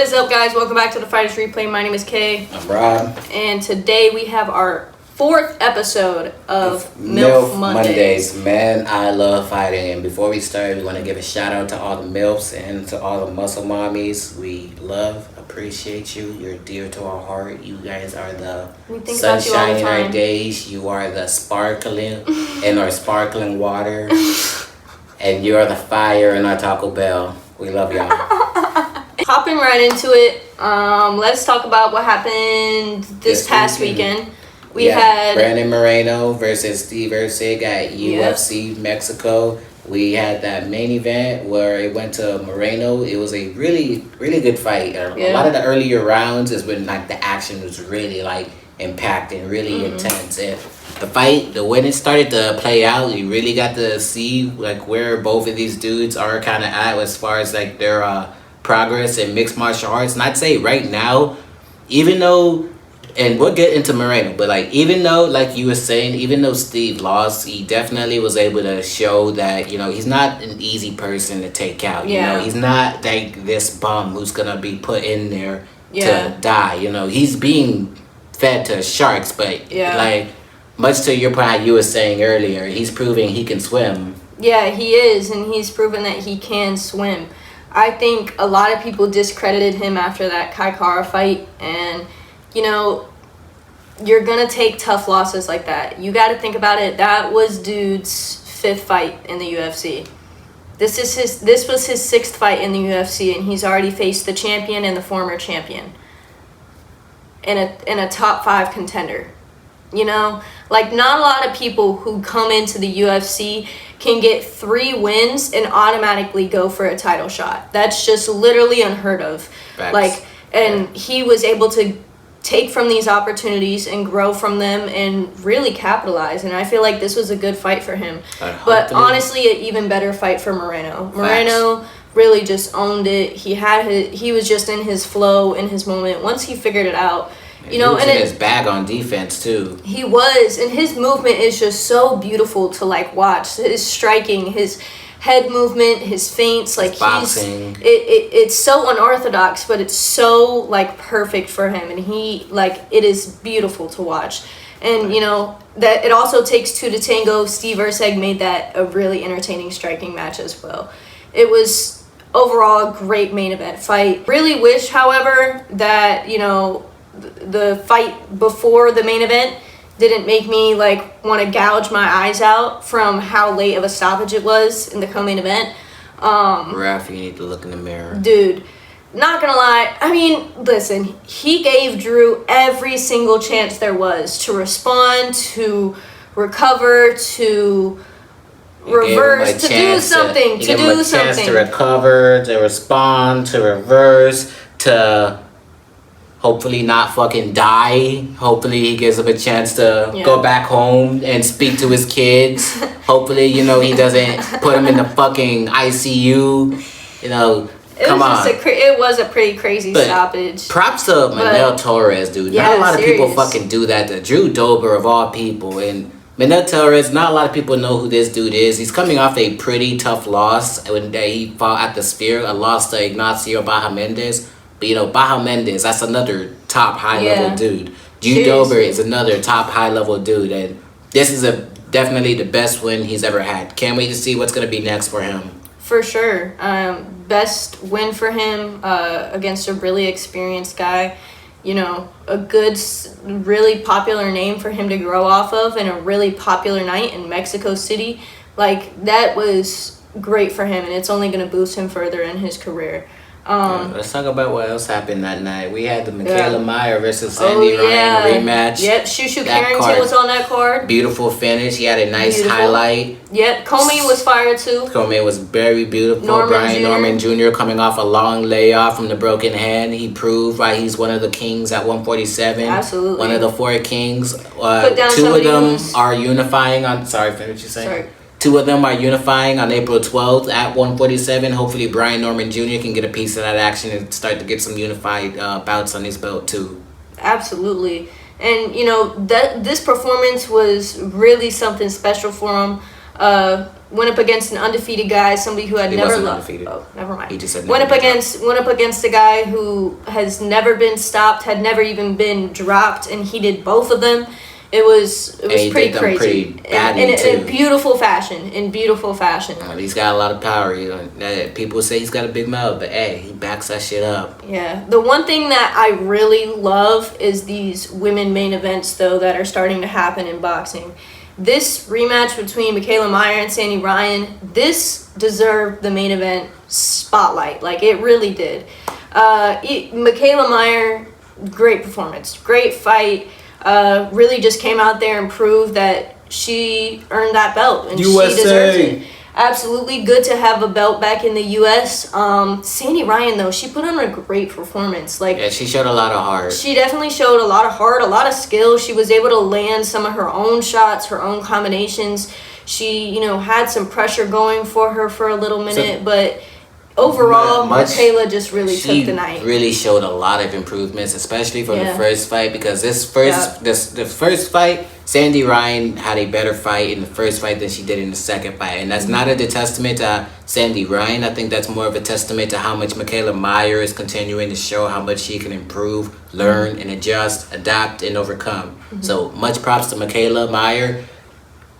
What is up, guys? Welcome back to the Fighters Replay. My name is Kay. I'm Rob. And today we have our 4th episode of MILF Mondays. Man, I love fighting. And before we start, we want to give a shout out to all the MILFs and to all the muscle mommies. We love, appreciate you. You're dear to our heart. You guys are the sunshine in our days. You are the sparkling in our sparkling water. And you are the fire in our Taco Bell. We love y'all. Hopping right into it, let's talk about what happened this past weekend. We had Brandon Moreno versus Steve Ensik at UFC Mexico. We had that main event where it went to Moreno. It was a really, really good fight. A lot of the earlier rounds is when like the action was really like impacting, really intense. And the fight, when it started to play out, you really got to see like where both of these dudes are kind of at as far as like their progress in mixed martial arts. And I'd say right now, even though, and we'll get into Moreno, but like even though, like you were saying, even though Steve lost, he definitely was able to show that, you know, he's not an easy person to take out. You know, he's not like this bum who's gonna be put in there to die. You know, he's being fed to sharks, but like much to your point, how you were saying earlier, he's proving he can swim. Yeah, he is, and he's proven that he can swim. I think a lot of people discredited him after that Kai Kara fight, and you know, you're gonna take tough losses like that. You got to think about it. That was dude's 5th fight in the UFC. This was his 6th fight in the UFC, and he's already faced the champion and the former champion in a top 5 contender. You know, like not a lot of people who come into the UFC can get 3 wins and automatically go for a title shot. That's just literally unheard of. Facts. Like, and he was able to take from these opportunities and grow from them and really capitalize. And I feel like this was a good fight for him. But honestly, an even better fight for Moreno. Moreno really just owned it. He was just in his flow, in his moment. Once he figured it out, you know, and his bag on defense too. He was, and his movement is just so beautiful to like watch. His striking, his head movement, his feints, like boxing. It's so unorthodox, but it's so like perfect for him, and he like it is beautiful to watch. And you know that it also takes 2 to tango. Steve Ensik made that a really entertaining striking match as well. It was overall a great main event fight. Really wish, however, that you know the fight before the main event didn't make me like want to gouge my eyes out from how late of a stoppage it was in the co-main event. Ref, you need to look in the mirror. Dude, not gonna lie, I mean, listen, he gave Drew every single chance there was to respond, to recover, to reverse, to do something, to do something. To recover, to respond, to reverse, to hopefully not fucking die. Hopefully he gives him a chance to go back home and speak to his kids. Hopefully, you know, he doesn't put him in the fucking ICU. You know, come on. It was a pretty crazy stoppage. Props to Manel Torres, dude. Not a lot of people fucking do that. The Drew Dober of all people. And Manel Torres, not a lot of people know who this dude is. He's coming off a pretty tough loss when he fought at the Sphere, a loss to Ignacio Baja Mendez. But you know, Baja Mendez, that's another top high-level dude. Drew Dober is another top high-level dude. And this is definitely the best win he's ever had. Can't wait to see what's going to be next for him. For sure. Best win for him against a really experienced guy. You know, a good, really popular name for him to grow off of, and a really popular night in Mexico City. Like, that was great for him, and it's only going to boost him further in his career. Let's talk about what else happened that night. We had the Michaela Meyer versus Sandy Ryan rematch. Yep, Shushu Carrington was on that card. Beautiful finish. He had a nice highlight. Yep, Comey was fired too. Comey was very beautiful. Norman Jr. coming off a long layoff from the broken hand. He proved why he's one of the kings at 147. Absolutely. One of the 4 kings. 2 of them are unifying on... Sorry, finish what you're saying. Sorry. 2 of them are unifying on April 12th at 147. Hopefully, Brian Norman Jr. can get a piece of that action and start to get some unified bouts on his belt, too. Absolutely. And, you know, this performance was really something special for him. went up against an undefeated guy, somebody who had never lost. Oh, never mind. He just said went up against a guy who has never been stopped, had never even been dropped, and he did both of them. It was pretty crazy. In beautiful fashion. He's got a lot of power. People say he's got a big mouth, but hey, he backs that shit up. Yeah. The one thing that I really love is these women main events, though, that are starting to happen in boxing. This rematch between Mikayla Meyer and Sandy Ryan, this deserved the main event spotlight. Like, it really did. Mikayla Meyer, great performance, great fight. Really just came out there and proved that she earned that belt and USA. She deserves it. Absolutely good to have a belt back in the U.S. Sandy Ryan, though, she put on a great performance. Like, yeah, she showed a lot of heart. She definitely showed a lot of heart, a lot of skill. She was able to land some of her own shots, her own combinations. She, had some pressure going for her for a little minute, but overall, Mikayla just really took the night. She really showed a lot of improvements, especially from the first fight, because the first fight, Sandy Ryan had a better fight in the first fight than she did in the second fight. And that's not a testament to Sandy Ryan. I think that's more of a testament to how much Mikayla Meyer is continuing to show how much she can improve, learn, and adjust, adapt, and overcome. So much props to Mikayla Meyer.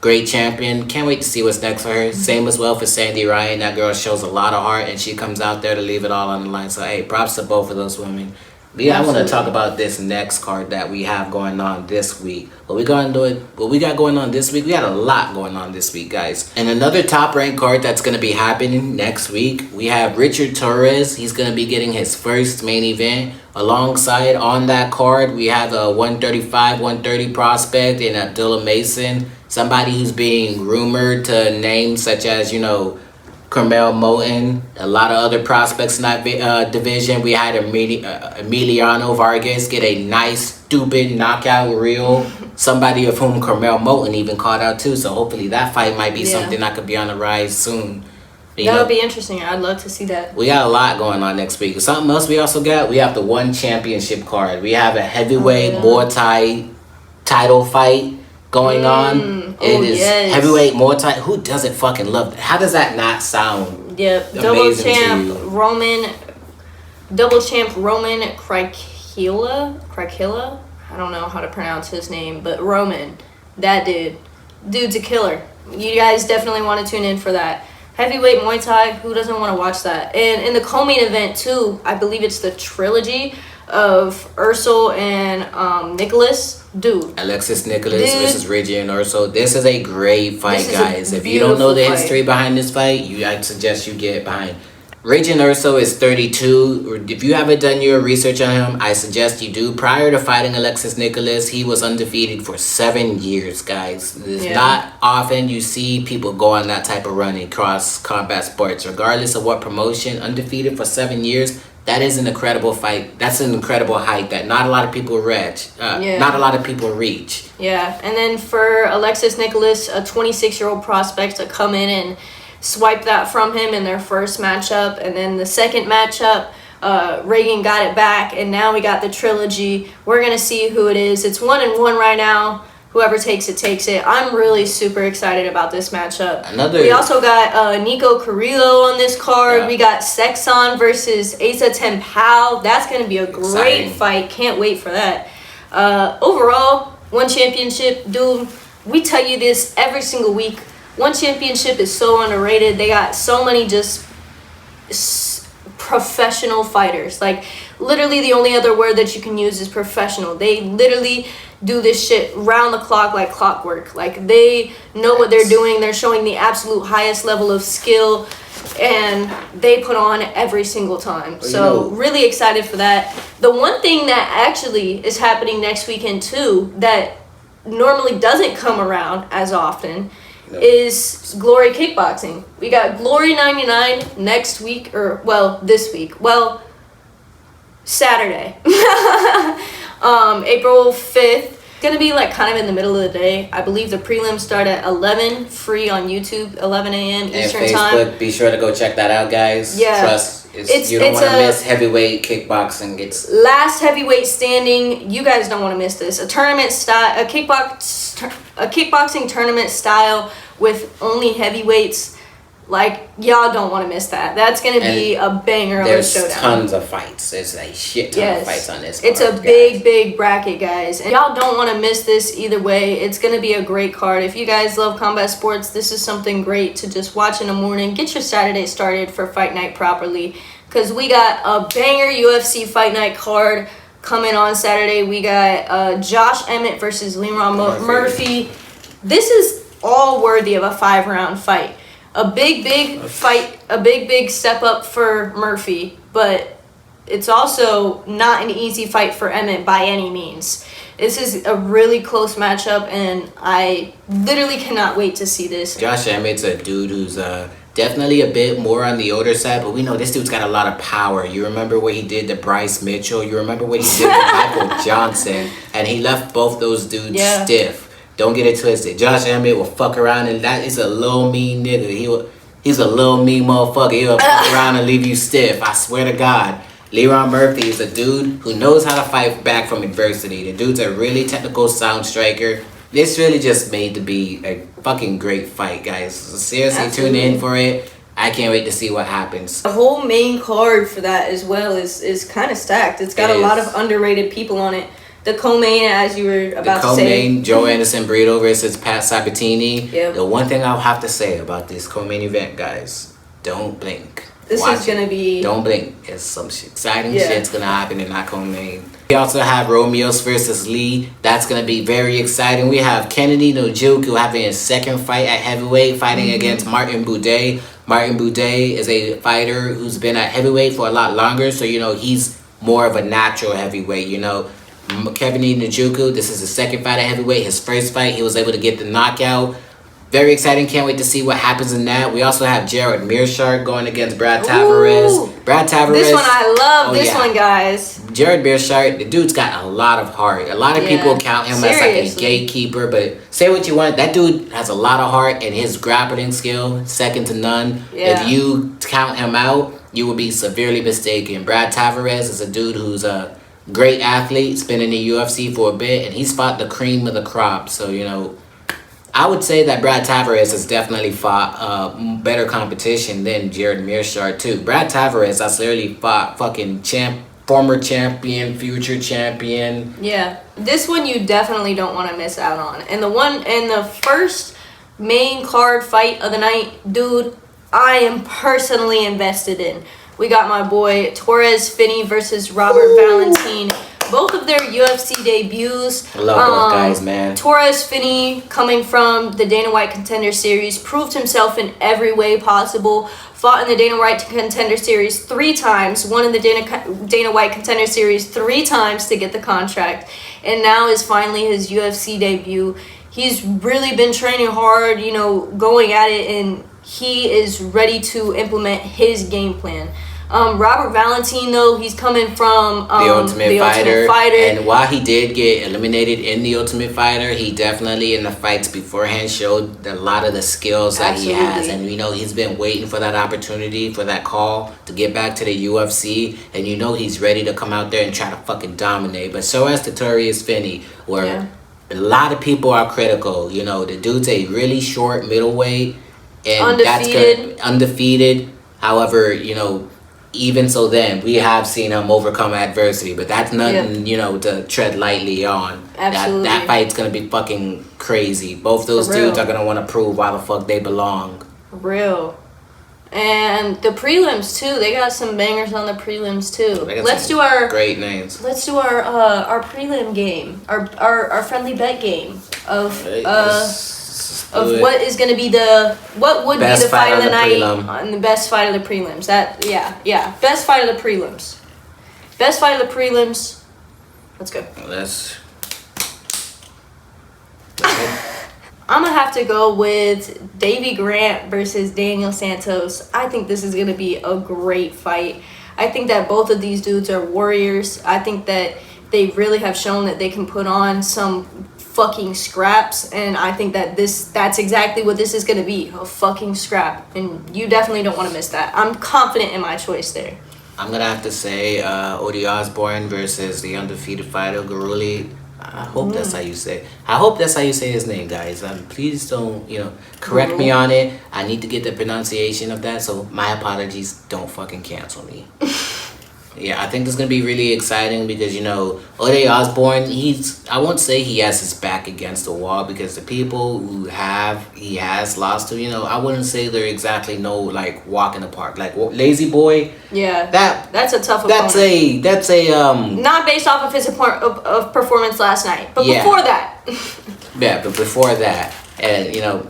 Great champion. Can't wait to see what's next for her. Same as well for Sandy Ryan. That girl shows a lot of heart, and she comes out there to leave it all on the line. So, hey, props to both of those women. I want to talk about this next card that we have going on this week. What we got going on this week? We got a lot going on this week, guys. And another top-ranked card that's going to be happening next week, we have Richard Torres. He's going to be getting his first main event. Alongside on that card, we have a 135, 130 prospect in Abdullah Mason. Somebody who's being rumored to names such as, Carmel Moten, a lot of other prospects in that division. We had Emiliano Vargas get a nice, stupid knockout reel. Somebody of whom Carmel Moten even called out too. So hopefully that fight might be something that could be on the rise soon. That would be interesting. I'd love to see that. We got a lot going on next week. Something else we also got, we have the one championship card. We have a heavyweight Muay Thai title fight going on. It is heavyweight Muay Thai. Who doesn't fucking love that? How does that not sound? Yep. Double champ Roman Krikila. I don't know how to pronounce his name, but Roman, that dude's a killer. You guys definitely want to tune in for that. Heavyweight Muay Thai, who doesn't want to watch that? And in the co-main event too, I believe it's the trilogy of Ursul and Nicholas. Dude. Alexis Nicholas versus Reggie and Ursul. This is a great fight, guys. If you don't know the history behind this fight, I suggest you get behind. Reggie and Ursul is 32. If you haven't done your research on him, I suggest you do. Prior to fighting Alexis Nicholas, he was undefeated for 7 years, guys. It's not often you see people go on that type of run in cross combat sports. Regardless of what promotion, undefeated for 7 years. That is an incredible fight. That's an incredible height that not a lot of people reach. Not a lot of people reach. Yeah, and then for Alexis Nicholas, a 26-year-old prospect, to come in and swipe that from him in their first matchup. And then the second matchup, Reagan got it back, and now we got the trilogy. We're going to see who it is. It's 1-1 right now. Whoever takes it, takes it. I'm really super excited about this matchup. We also got Nico Carrillo on this card. We got Sexton versus Asa Tempao. That's going to be a great fight. Can't wait for that. Overall, one championship. Dude, we tell you this every single week. One championship is so underrated. They got so many just professional fighters. Like, literally the only other word that you can use is professional. They literally do this shit round the clock like clockwork. Like, they know what they're doing. They're showing the absolute highest level of skill, and they put on every single time. So really excited for that. The one thing that actually is happening next weekend too that normally doesn't come around as often is Glory Kickboxing. We got Glory 99 next week, this week. Saturday. April 5th. It's gonna be like kind of in the middle of the day. I believe the prelims start at 11, free on YouTube, 11 a.m. Eastern time. And Facebook, be sure to go check that out, guys. Yeah. Trust, you don't want to miss heavyweight kickboxing. It's last heavyweight standing. You guys don't want to miss this. A kickboxing tournament style with only heavyweights. Like, y'all don't want to miss that. That's going to be a banger of a showdown. There's tons of fights. There's a shit ton of fights on this card, it's a big bracket, guys. And y'all don't want to miss this either way. It's going to be a great card. If you guys love combat sports, this is something great to just watch in the morning. Get your Saturday started for fight night properly. Because we got a banger UFC fight night card coming on Saturday. We got Josh Emmett versus Leron Murphy. This is all worthy of a 5-round fight. A big fight, a big step up for Murphy, but it's also not an easy fight for Emmett by any means. This is a really close matchup, and I literally cannot wait to see this. Josh Emmett's a dude who's definitely a bit more on the older side, but we know this dude's got a lot of power. You remember what he did to Bryce Mitchell? You remember what he did to Michael Johnson? And he left both those dudes stiff. Don't get it twisted. Josh Emmett will fuck around, and that is a little mean nigga. He's a little mean motherfucker. He'll fuck around and leave you stiff. I swear to God. Leron Murphy is a dude who knows how to fight back from adversity. The dude's a really technical sound striker. This really just made to be a fucking great fight, guys. So seriously, tune in for it. I can't wait to see what happens. The whole main card for that as well is kind of stacked. It's got a lot of underrated people on it. The co-main, as you were about to say. The co-main, Joe Anderson Brito versus Pat Sabatini. Yep. The one thing I'll have to say about this co-main event, guys, don't blink. This is going to be... Don't blink. It's some exciting shit's going to happen in that co-main. We also have Romeos versus Lee. That's going to be very exciting. We have Kennedy Njoku having his second fight at heavyweight, fighting against Martin Buday. Martin Buday is a fighter who's been at heavyweight for a lot longer, so, he's more of a natural heavyweight, Kennedy Njoku, this is his second fight at heavyweight. His first fight, he was able to get the knockout. Very exciting. Can't wait to see what happens in that. We also have Jared Mearshart going against Brad Tavares. Brad Tavares. This one, I love this one, guys. Jared Mearshart, the dude's got a lot of heart. A lot of people count him as like a gatekeeper, but say what you want. That dude has a lot of heart, and his grappling skill, second to none. If you count him out, you will be severely mistaken. Brad Tavares is a dude who's a great athlete. He's been in the UFC for a bit, and he's fought the cream of the crop. So, I would say that Brad Tavares has definitely fought better competition than Jared Mearshart, too. Brad Tavares has literally fought fucking former champion, future champion. Yeah, this one you definitely don't want to miss out on. And the first main card fight of the night, dude, I am personally invested in. We got my boy Torres Finney versus Robert Valentin. Both of their UFC debuts. I love those guys, man. Torres Finney, coming from the Dana White Contender Series, proved himself in every way possible. Fought in the Dana White Contender Series 3 times. Won in the Dana White Contender Series 3 times to get the contract. And now is finally his UFC debut. He's really been training hard, going at it, and he is ready to implement his game plan. Robert Valentin, though, he's coming from the Ultimate Fighter. And while he did get eliminated in the Ultimate Fighter, he definitely in the fights beforehand showed a lot of the skills that he has. And he's been waiting for that opportunity, for that call to get back to the UFC. And he's ready to come out there and try to fucking dominate. But so as Torres Finney, where a lot of people are critical. The dude's a really short middleweight. And undefeated. That's undefeated. However, even so then, we have seen him overcome adversity, but that's nothing, to tread lightly on. Absolutely. That fight's going to be fucking crazy. Both those dudes are going to want to prove why the fuck they belong. For real. And the prelims, too. They got some bangers on the prelims, too. Let's do our... Great names. Let's do our prelim game. Our friendly bet game of what is going to be what would best be the fight of the night prelim. and the best fight of the prelims. Best fight of the prelims. Best fight of the prelims. Let's go. I'm going to have to go with Davey Grant versus Daniel Santos. I think this is going to be a great fight. I think that both of these dudes are warriors. I think that they really have shown that they can put on some fucking scraps, and I think that that's exactly what this is going to be, a fucking scrap, and you definitely don't want to miss that. I'm confident in my choice there. I'm going to have to say Odi Osbourne versus the undefeated fighter Guruli. I hope that's how you say. I hope that's how you say his name, guys. Please don't, correct me on it. I need to get the pronunciation of that. So my apologies. Don't fucking cancel me. Yeah, I think this is gonna be really exciting because Ode Osbourne. I won't say he has his back against the wall because the people who he has lost to, I wouldn't say they're exactly walk in the park. Like Lazy Boy. Yeah, that's a tough opponent. That's a not based off of his of performance last night, but before that. Yeah, but before that, and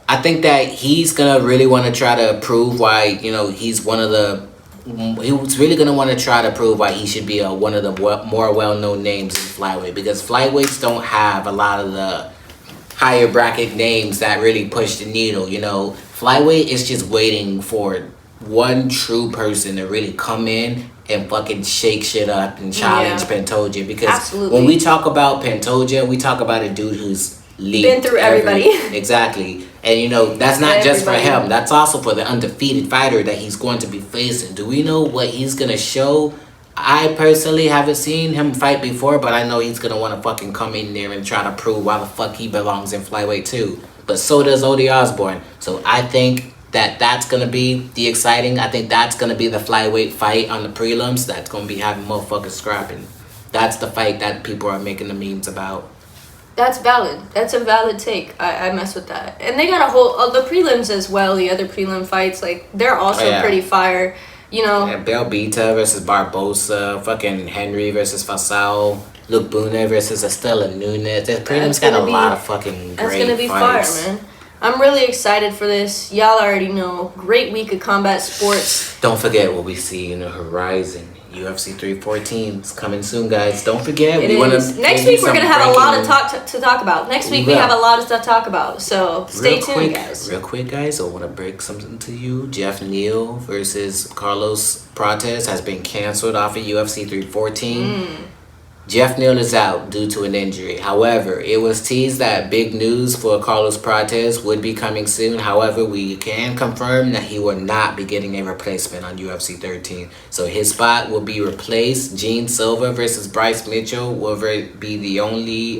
I think that he's gonna really want to try to prove why he's one of the. He was really going to want to try to prove why he should be one of the more well-known names in flyweight, because flyweights don't have a lot of the higher bracket names that really push the needle. Flyweight is just waiting for one true person to really come in and fucking shake shit up and challenge Pantoja, because when we talk about Pantoja, we talk about a dude who's been through everybody. Exactly. And that's not just for him. That's also for the undefeated fighter that he's going to be facing. Do we know what he's going to show? I personally haven't seen him fight before, but I know he's going to want to fucking come in there and try to prove why the fuck he belongs in flyweight too. But so does Ode Osbourne. So I think that's going to be the exciting. I think that's going to be the flyweight fight on the prelims. That's going to be having motherfuckers scrapping. That's the fight that people are making the memes about. That's valid. That's a valid take. I mess with that. And they got a whole the prelims as well. The other prelim fights, they're also pretty fire. Yeah, Belbita versus Barbosa, fucking Henry versus Fasao, Luke Buna versus Estela Nunes. The prelims got a lot of fucking great That's gonna be fights. fire, man. I'm really excited for this. Y'all already know. Great week of combat sports. Don't forget what we see in the horizon. UFC 314 is coming soon, guys. Don't forget. Next week we're gonna have a lot of to talk about. Next week we have a lot of stuff to talk about. So stay tuned, guys. Real quick, guys. I want to break something to you. Jeff Neal versus Carlos Prates has been canceled off of UFC 314. Jeff Neal is out due to an injury. However, it was teased that big news for Carlos Prates would be coming soon. However, we can confirm that he will not be getting a replacement on UFC 13. So his spot will be replaced. Gene Silva versus Bryce Mitchell will be the only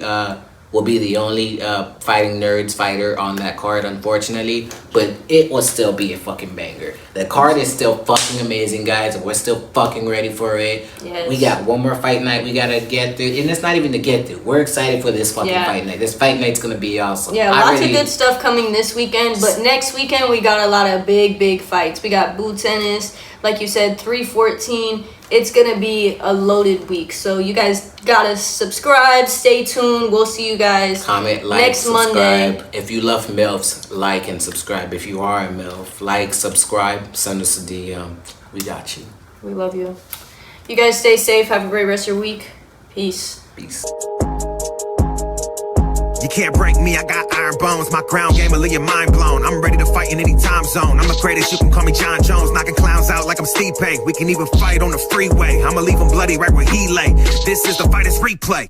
Fighting Nerds fighter on that card, unfortunately. But it will still be a fucking banger. The card is still fucking amazing, guys. And we're still fucking ready for it. Yes. We got one more fight night we gotta get through. And it's not even to get through. We're excited for this fucking fight night. This fight night's gonna be awesome. Yeah, lots of good stuff coming this weekend. But next weekend we got a lot of big fights. We got Boo Tennis. Like you said, 314. It's going to be a loaded week. So you guys got to subscribe. Stay tuned. We'll see you guys comment, like, next subscribe. Monday. If you love MILFs, like and subscribe. If you are a MILF, like, subscribe, send us a DM. We got you. We love you. You guys stay safe. Have a great rest of your week. Peace. Peace. You can't break me, I got iron bones. My ground game will leave your mind blown. I'm ready to fight in any time zone. I'm the greatest, you can call me John Jones. Knocking clowns out like I'm 𝕃ove. We can even fight on the freeway. I'ma leave him bloody right where he lay. This is the Fighters Replay.